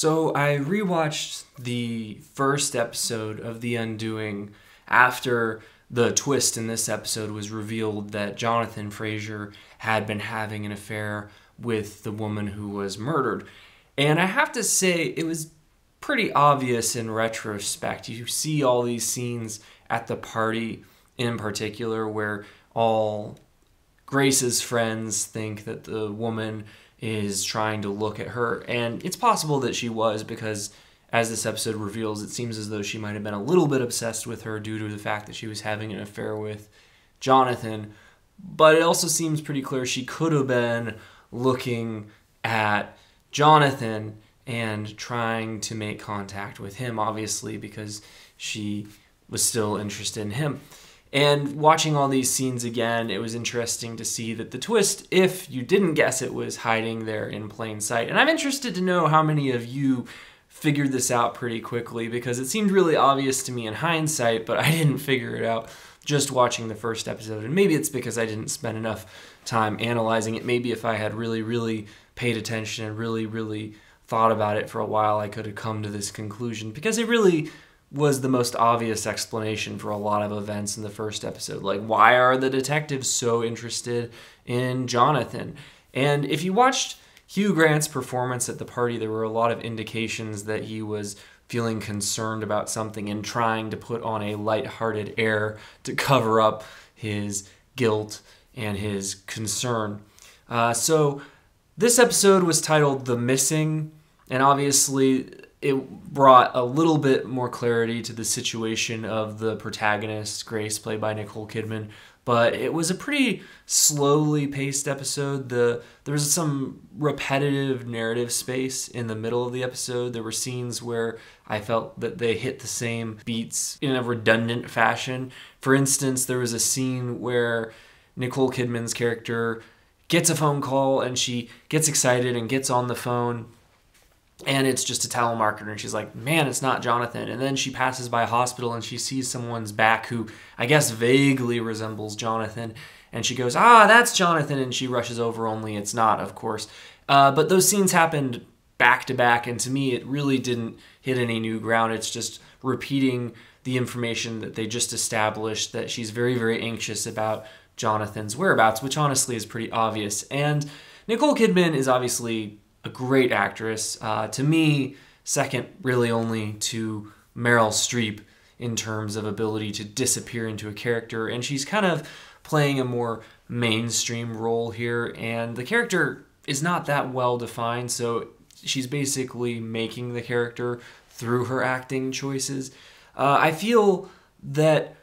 So I rewatched the first episode of The Undoing after the twist in this episode was revealed that Jonathan Fraser had been having an affair with the woman who was murdered. And I have to say, it was pretty obvious in retrospect. You see all these scenes at the party in particular where all Grace's friends think that the woman is trying to look at her. And it's possible that she was, because as this episode reveals, it seems as though she might have been a little bit obsessed with her due to the fact that she was having an affair with Jonathan. But it also seems pretty clear she could have been looking at Jonathan and trying to make contact with him, obviously, because she was still interested in him. And watching all these scenes again, it was interesting to see that the twist, if you didn't guess it, was hiding there in plain sight. And I'm interested to know how many of you figured this out pretty quickly, because it seemed really obvious to me in hindsight, but I didn't figure it out just watching the first episode. And maybe it's because I didn't spend enough time analyzing it. Maybe if I had really paid attention and really thought about it for a while, I could have come to this conclusion, because it really was the most obvious explanation for a lot of events in the first episode. Like, why are the detectives so interested in Jonathan? And if you watched Hugh Grant's performance at the party, there were a lot of indications that he was feeling concerned about something and trying to put on a lighthearted air to cover up his guilt and his concern. So this episode was titled The Missing, and obviously it brought a little bit more clarity to the situation of the protagonist, Grace, played by Nicole Kidman. But it was a pretty slowly paced episode. There was some repetitive narrative space in the middle of the episode. There were scenes where I felt that they hit the same beats in a redundant fashion. For instance, there was a scene where Nicole Kidman's character gets a phone call and she gets excited and gets on the phone, and it's just a telemarketer, and she's like, man, it's not Jonathan. And then she passes by a hospital and she sees someone's back who I guess vaguely resembles Jonathan, and she goes, that's Jonathan, and she rushes over, only it's not, of course. But those scenes happened back to back, and to me it really didn't hit any new ground. It's just repeating the information that they just established, that she's very anxious about Jonathan's whereabouts, which honestly is pretty obvious. And Nicole Kidman is obviously a great actress. To me, second really only to Meryl Streep in terms of ability to disappear into a character. And she's kind of playing a more mainstream role here. And the character is not that well defined, so she's basically making the character through her acting choices. I feel that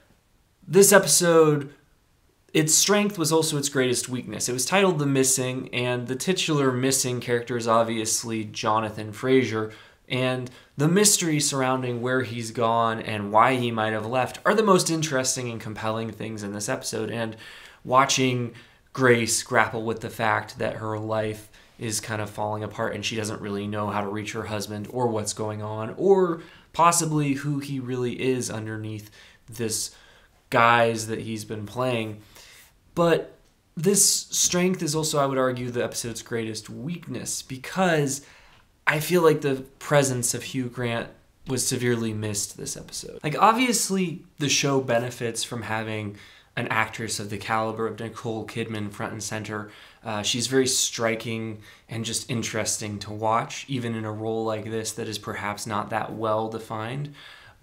this episode, its strength was also its greatest weakness. It was titled The Missing, and the titular missing character is obviously Jonathan Fraser, and the mystery surrounding where he's gone and why he might have left are the most interesting and compelling things in this episode. And watching Grace grapple with the fact that her life is kind of falling apart and she doesn't really know how to reach her husband or what's going on, or possibly who he really is underneath this guise that he's been playing. But this strength is also, I would argue, the episode's greatest weakness, because I feel like the presence of Hugh Grant was severely missed this episode. Like, obviously, the show benefits from having an actress of the caliber of Nicole Kidman front and center. She's very striking and just interesting to watch, even in a role like this that is perhaps not that well defined.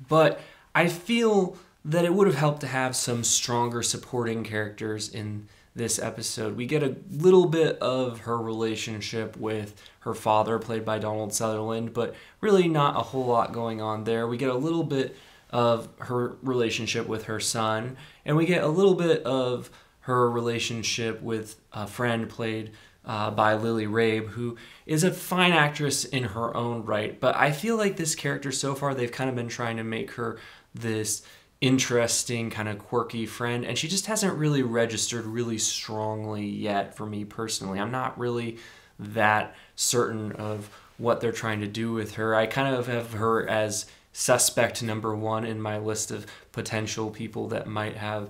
But I feel that it would have helped to have some stronger supporting characters in this episode. We get a little bit of her relationship with her father, played by Donald Sutherland, but really not a whole lot going on there. We get a little bit of her relationship with her son, and we get a little bit of her relationship with a friend played by Lily Rabe, who is a fine actress in her own right. But I feel like this character so far, they've kind of been trying to make her this interesting, kind of quirky friend, and she just hasn't really registered really strongly yet for me personally. I'm not really that certain of what they're trying to do with her. I kind of have her as suspect number one in my list of potential people that might have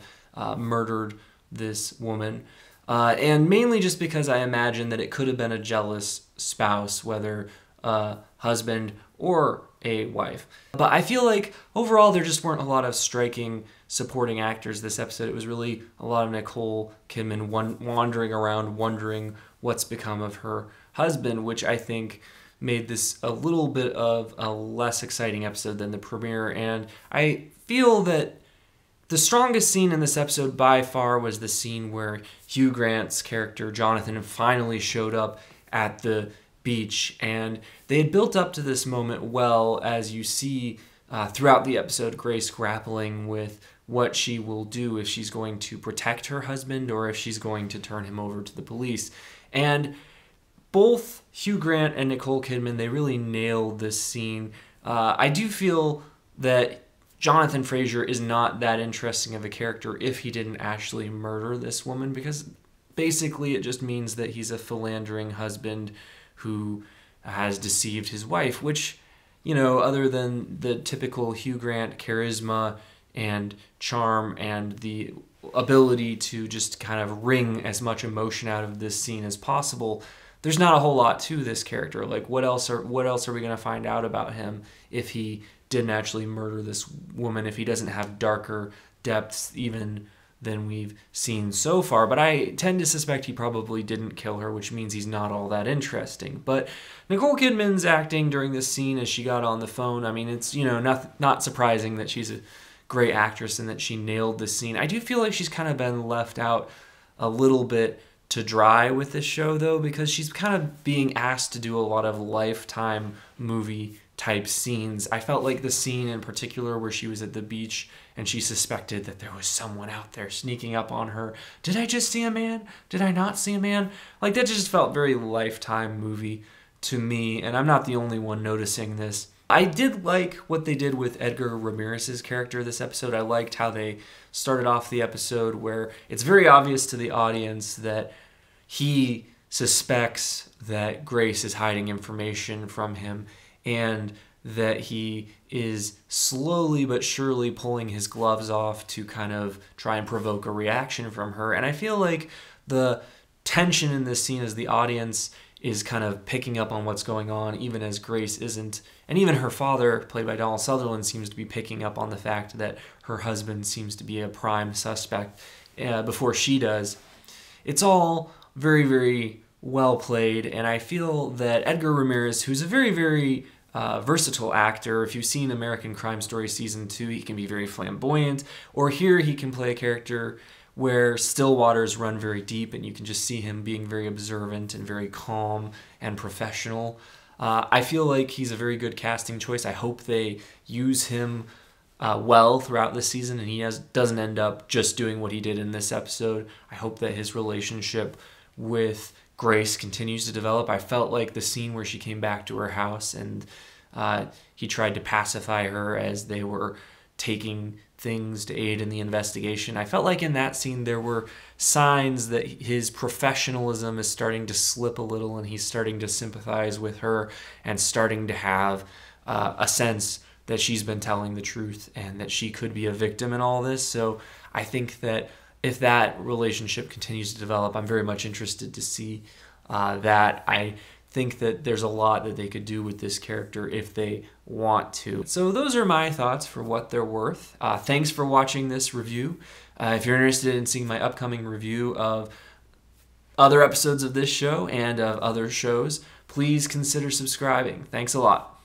murdered this woman. And mainly just because I imagine that it could have been a jealous spouse, whether a husband or a wife. But I feel like overall there just weren't a lot of striking supporting actors this episode. It was really a lot of Nicole Kidman wandering around wondering what's become of her husband, which I think made this a little bit of a less exciting episode than the premiere. And I feel that the strongest scene in this episode by far was the scene where Hugh Grant's character Jonathan finally showed up at the beach, and they had built up to this moment well, as you see throughout the episode, Grace grappling with what she will do, if she's going to protect her husband or if she's going to turn him over to the police. And both Hugh Grant and Nicole Kidman, they really nailed this scene. I do feel that Jonathan Fraser is not that interesting of a character if he didn't actually murder this woman, because basically it just means that he's a philandering husband who has deceived his wife, which, you know, other than the typical Hugh Grant charisma and charm and the ability to just kind of wring as much emotion out of this scene as possible, there's not a whole lot to this character. Like, what else are we going to find out about him if he didn't actually murder this woman, if he doesn't have darker depths even than we've seen so far? But I tend to suspect he probably didn't kill her, which means he's not all that interesting. But Nicole Kidman's acting during this scene as she got on the phone, I mean, it's, you know, not surprising that she's a great actress and that she nailed this scene. I do feel like she's kind of been left out a little bit to dry with this show, though, because she's kind of being asked to do a lot of Lifetime movie type scenes. I felt like the scene in particular where she was at the beach and she suspected that there was someone out there sneaking up on her. Did I just see a man? Did I not see a man? Like, that just felt very Lifetime movie to me, and I'm not the only one noticing this. I did like what they did with Edgar Ramirez's character this episode. I liked how they started off the episode where it's very obvious to the audience that he suspects that Grace is hiding information from him, and that he is slowly but surely pulling his gloves off to kind of try and provoke a reaction from her. And I feel like the tension in this scene as the audience is kind of picking up on what's going on, even as Grace isn't. And even her father, played by Donald Sutherland, seems to be picking up on the fact that her husband seems to be a prime suspect before she does. It's all very, very well played, and I feel that Edgar Ramirez, who's a very, very versatile actor. If you've seen American Crime Story Season 2, he can be very flamboyant, or here he can play a character where still waters run very deep, and you can just see him being very observant and very calm and professional. I feel like he's a very good casting choice. I hope they use him well throughout the season, and he doesn't end up just doing what he did in this episode. I hope that his relationship with Grace continues to develop. I felt like the scene where she came back to her house and he tried to pacify her as they were taking things to aid in the investigation. I felt like in that scene there were signs that his professionalism is starting to slip a little, and he's starting to sympathize with her and starting to have a sense that she's been telling the truth and that she could be a victim in all this. So I think that if that relationship continues to develop, I'm very much interested to see that. I think that there's a lot that they could do with this character if they want to. So those are my thoughts for what they're worth. Thanks for watching this review. If you're interested in seeing my upcoming review of other episodes of this show and of other shows, please consider subscribing. Thanks a lot.